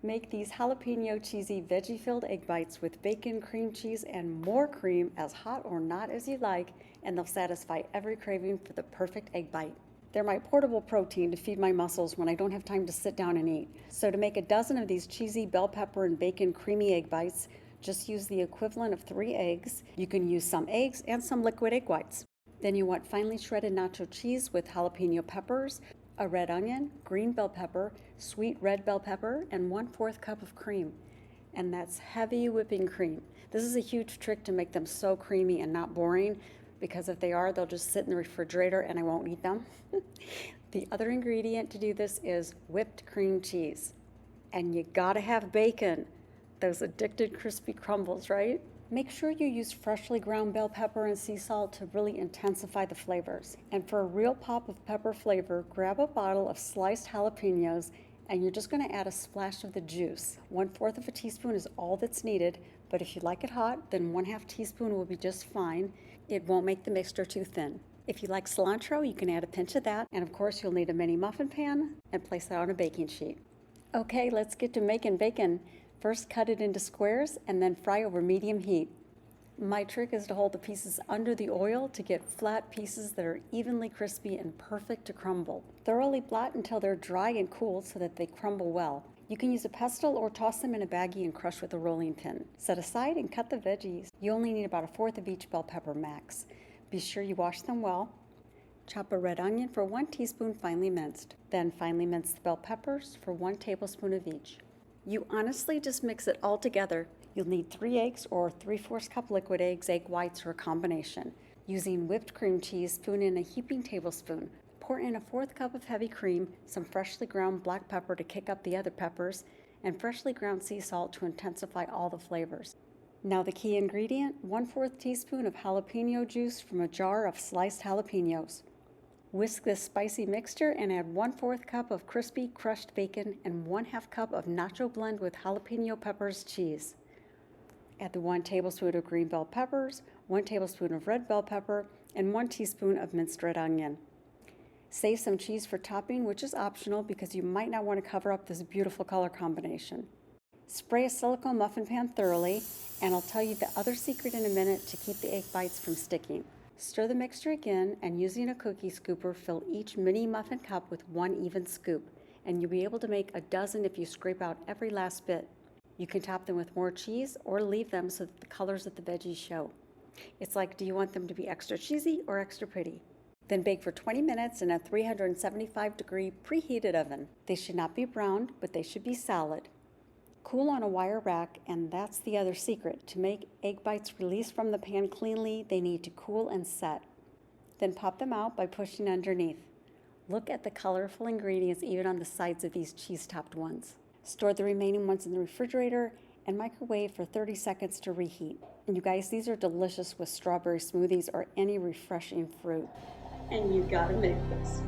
Make these jalapeno cheesy veggie-filled egg bites with bacon, cream cheese, and more cream, as hot or not as you like, and they'll satisfy every craving for the perfect egg bite. They're my portable protein to feed my muscles when I don't have time to sit down and eat. So to make a dozen of these cheesy bell pepper and bacon creamy egg bites, just use the equivalent of 3 eggs. You can use some eggs and some liquid egg whites. Then you want finely shredded nacho cheese with jalapeno peppers, a red onion, green bell pepper, sweet red bell pepper, and 1/4 cup of cream. And that's heavy whipping cream. This is a huge trick to make them so creamy and not boring, because if they are, they'll just sit in the refrigerator and I won't eat them. The other ingredient to do this is whipped cream cheese. And you gotta have bacon. Those addicted crispy crumbles, right? Make sure you use freshly ground bell pepper and sea salt to really intensify the flavors. And for a real pop of pepper flavor, grab a bottle of sliced jalapeños and you're just going to add a splash of the juice. 1/4 of a teaspoon is all that's needed, but if you like it hot, then 1/2 teaspoon will be just fine. It won't make the mixture too thin. If you like cilantro, you can add a pinch of that, and of course you'll need a mini muffin pan and place that on a baking sheet. Okay, let's get to making bacon. First, cut it into squares and then fry over medium heat. My trick is to hold the pieces under the oil to get flat pieces that are evenly crispy and perfect to crumble. Thoroughly blot until they're dry and cool so that they crumble well. You can use a pestle or toss them in a baggie and crush with a rolling pin. Set aside and cut the veggies. You only need about 1/4 of each bell pepper max. Be sure you wash them well. Chop a red onion for 1 teaspoon finely minced. Then finely mince the bell peppers for 1 tablespoon of each. You honestly just mix it all together. You'll need 3 eggs or 3/4 cup liquid eggs, egg whites, or a combination. Using whipped cream cheese, spoon in a heaping tablespoon. Pour in a 1/4 cup of heavy cream, some freshly ground black pepper to kick up the other peppers, and freshly ground sea salt to intensify all the flavors. Now the key ingredient, 1/4 teaspoon of jalapeno juice from a jar of sliced jalapenos. Whisk this spicy mixture and add 1/4 cup of crispy crushed bacon and 1/2 cup of nacho blend with jalapeno peppers cheese. Add the 1 tablespoon of green bell peppers, 1 tablespoon of red bell pepper, and 1 teaspoon of minced red onion. Save some cheese for topping, which is optional because you might not want to cover up this beautiful color combination. Spray a silicone muffin pan thoroughly, and I'll tell you the other secret in a minute to keep the egg bites from sticking. Stir the mixture again, and using a cookie scooper, fill each mini muffin cup with 1 even scoop, and you'll be able to make a dozen if you scrape out every last bit. You can top them with more cheese or leave them so that the colors of the veggies show. It's like, do you want them to be extra cheesy or extra pretty? Then bake for 20 minutes in a 375-degree preheated oven. They should not be browned, but they should be solid. Cool on a wire rack, and that's the other secret. To make egg bites release from the pan cleanly, they need to cool and set. Then pop them out by pushing underneath. Look at the colorful ingredients even on the sides of these cheese-topped ones. Store the remaining ones in the refrigerator and microwave for 30 seconds to reheat. And you guys, these are delicious with strawberry smoothies or any refreshing fruit. And you gotta make this.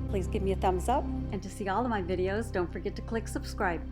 Please give me a thumbs up, and to see all of my videos, don't forget to click subscribe.